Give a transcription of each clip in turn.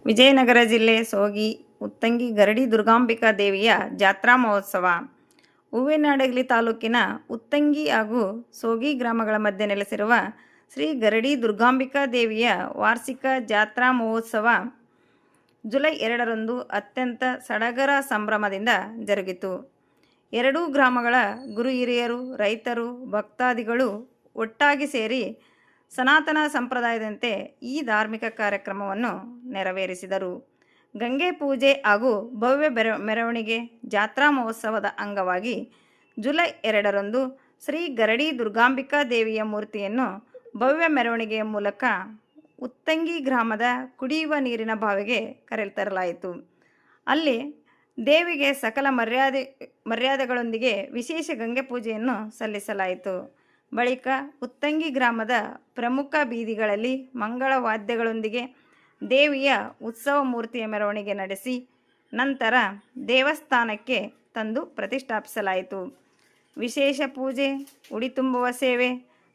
ವಿಜಯನಗರ ಜಿಲ್ಲೆ ಸೋಗಿ ಉತ್ತಂಗಿ ಗರಡಿ ದುರ್ಗಾಂಬಿಕಾ ದೇವಿಯ ಜಾತ್ರಾ ಮಹೋತ್ಸವ. ಹೂವಿನಹಡಗಲಿ ತಾಲೂಕಿನ ಉತ್ತಂಗಿ ಹಾಗೂ ಸೋಗಿ ಗ್ರಾಮಗಳ ಮಧ್ಯೆ ನೆಲೆಸಿರುವ ಶ್ರೀ ಗರಡಿ ದುರ್ಗಾಂಬಿಕಾ ದೇವಿಯ ವಾರ್ಷಿಕ ಜಾತ್ರಾ ಮಹೋತ್ಸವ ಜುಲೈ 2ರಂದು ಅತ್ಯಂತ ಸಡಗರ ಸಂಭ್ರಮದಿಂದ ಜರುಗಿತು. ಎರಡೂ ಗ್ರಾಮಗಳ ಗುರು ಹಿರಿಯರು, ರೈತರು, ಭಕ್ತಾದಿಗಳು ಒಟ್ಟಾಗಿ ಸೇರಿ ಸನಾತನ ಸಂಪ್ರದಾಯದಂತೆ ಈ ಧಾರ್ಮಿಕ ಕಾರ್ಯಕ್ರಮವನ್ನು ನೆರವೇರಿಸಿದರು. ಗಂಗೆ ಪೂಜೆ ಹಾಗೂ ಭವ್ಯ ಮೆರವಣಿಗೆ ಜಾತ್ರಾ ಮಹೋತ್ಸವದ ಅಂಗವಾಗಿ ಜುಲೈ 2ರಂದು ಶ್ರೀ ಗರಡಿ ದುರ್ಗಾಂಬಿಕಾ ದೇವಿಯ ಮೂರ್ತಿಯನ್ನು ಭವ್ಯ ಮೆರವಣಿಗೆಯ ಮೂಲಕ ಉತ್ತಂಗಿ ಗ್ರಾಮದ ಕುಡಿಯುವ ನೀರಿನ ಬಾವಿಗೆ ಕರೆತರಲಾಯಿತು. ಅಲ್ಲಿ ದೇವಿಗೆ ಸಕಲ ಮರ್ಯಾದೆಗಳೊಂದಿಗೆ ವಿಶೇಷ ಗಂಗೆ ಪೂಜೆಯನ್ನು ಸಲ್ಲಿಸಲಾಯಿತು. ಬಳಿಕ ಉತ್ತಂಗಿ ಗ್ರಾಮದ ಪ್ರಮುಖ ಬೀದಿಗಳಲ್ಲಿ ಮಂಗಳ ವಾದ್ಯಗಳೊಂದಿಗೆ ದೇವಿಯ ಉತ್ಸವ ಮೂರ್ತಿಯ ಮೆರವಣಿಗೆ ನಡೆಸಿ ನಂತರ ದೇವಸ್ಥಾನಕ್ಕೆ ತಂದು ಪ್ರತಿಷ್ಠಾಪಿಸಲಾಯಿತು. ವಿಶೇಷ ಪೂಜೆ, ಉಡಿ ತುಂಬುವ ಸೇವೆ.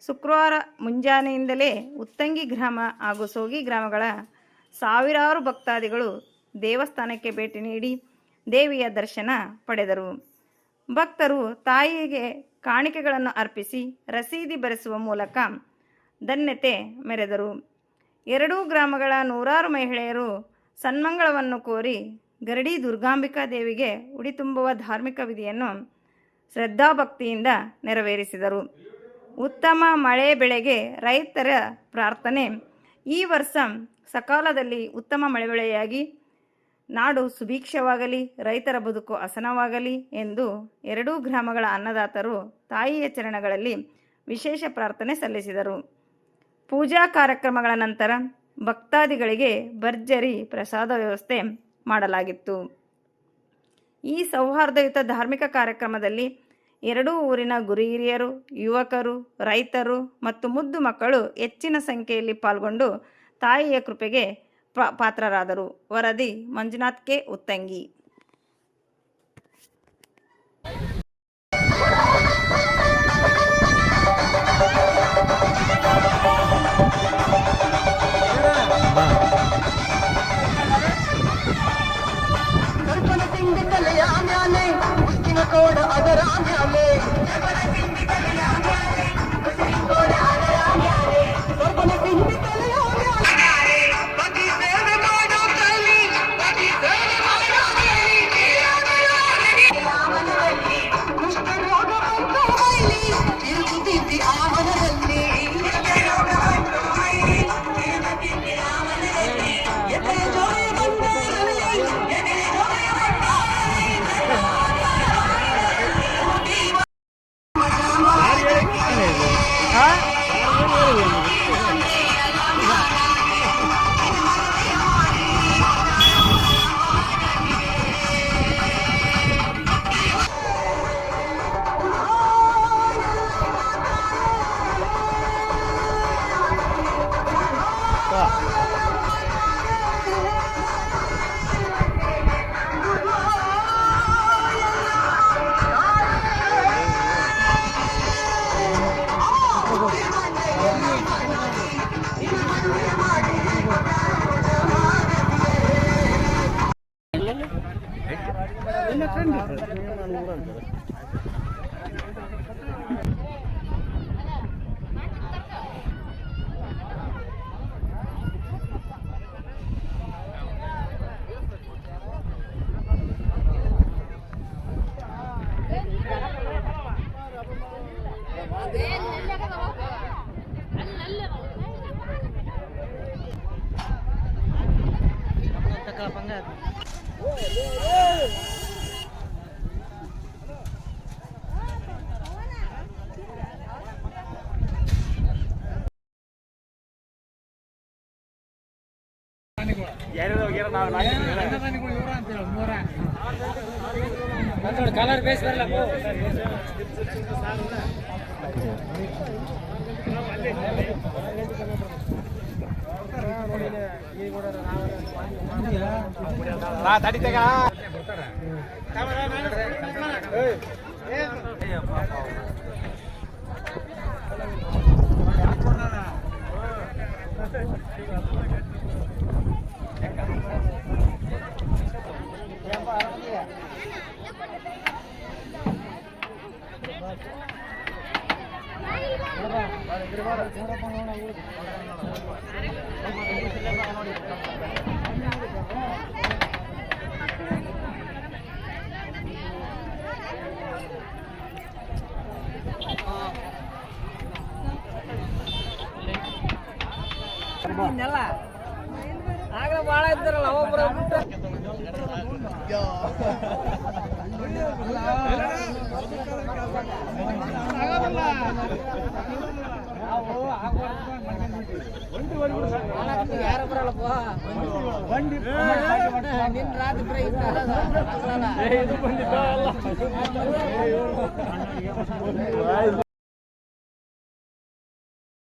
ಶುಕ್ರವಾರ ಮುಂಜಾನೆಯಿಂದಲೇ ಉತ್ತಂಗಿ ಗ್ರಾಮ ಹಾಗೂ ಸೋಗಿ ಗ್ರಾಮಗಳ ಸಾವಿರಾರು ಭಕ್ತಾದಿಗಳು ದೇವಸ್ಥಾನಕ್ಕೆ ಭೇಟಿ ನೀಡಿ ದೇವಿಯ ದರ್ಶನ ಪಡೆದರು. ಭಕ್ತರು ತಾಯಿಗೆ ಕಾಣಿಕೆಗಳನ್ನು ಅರ್ಪಿಸಿ ರಸೀದಿ ಬರೆಸುವ ಮೂಲಕ ಧನ್ಯತೆ ಮೆರೆದರು. ಎರಡೂ ಗ್ರಾಮಗಳ ನೂರಾರು ಮಹಿಳೆಯರು ಸನ್ಮಂಗಳವನ್ನು ಕೋರಿ ಗರಡಿ ದುರ್ಗಾಂಬಿಕಾ ದೇವಿಗೆ ಉಡಿ ತುಂಬುವ ಧಾರ್ಮಿಕ ವಿಧಿಯನ್ನು ಶ್ರದ್ಧಾಭಕ್ತಿಯಿಂದ ನೆರವೇರಿಸಿದರು. ಉತ್ತಮ ಮಳೆ ಬೆಳೆಗೆ ರೈತರ ಪ್ರಾರ್ಥನೆ. ಈ ವರ್ಷ ಸಕಾಲದಲ್ಲಿ ಉತ್ತಮ ಮಳೆ ಬೆಳೆಯಾಗಿ ನಾಡು ಸುಭಿಕ್ಷವಾಗಲಿ, ರೈತರ ಬದುಕು ಹಸನವಾಗಲಿ ಎಂದು ಎರಡೂ ಗ್ರಾಮಗಳ ಅನ್ನದಾತರು ತಾಯಿಯ ಚರಣಗಳಲ್ಲಿ ವಿಶೇಷ ಪ್ರಾರ್ಥನೆ ಸಲ್ಲಿಸಿದರು. ಪೂಜಾ ಕಾರ್ಯಕ್ರಮಗಳ ನಂತರ ಭಕ್ತಾದಿಗಳಿಗೆ ಭರ್ಜರಿ ಪ್ರಸಾದ ವ್ಯವಸ್ಥೆ ಮಾಡಲಾಗಿತ್ತು. ಈ ಸೌಹಾರ್ದಯುತ ಧಾರ್ಮಿಕ ಕಾರ್ಯಕ್ರಮದಲ್ಲಿ ಎರಡೂ ಊರಿನ ಗುರು ಹಿರಿಯರು, ಯುವಕರು, ರೈತರು ಮತ್ತು ಮುದ್ದು ಮಕ್ಕಳು ಹೆಚ್ಚಿನ ಸಂಖ್ಯೆಯಲ್ಲಿ ಪಾಲ್ಗೊಂಡು ತಾಯಿಯ ಕೃಪೆಗೆ ಪಾತ್ರರಾದರು. ವರದಿ Manjunath K, Uttangi. Colour base ಬರಲ್ಲ. ತಡಿತೇಗ ಆಗಲೇ ಭಾಳ ಇದ್ದಾರಲ್ಲ ಒಬ್ಬರು ಯಾರ ಬರಲ್ಲಪ್ಪ ನಿನ್ನ ರಾತ್ರಿ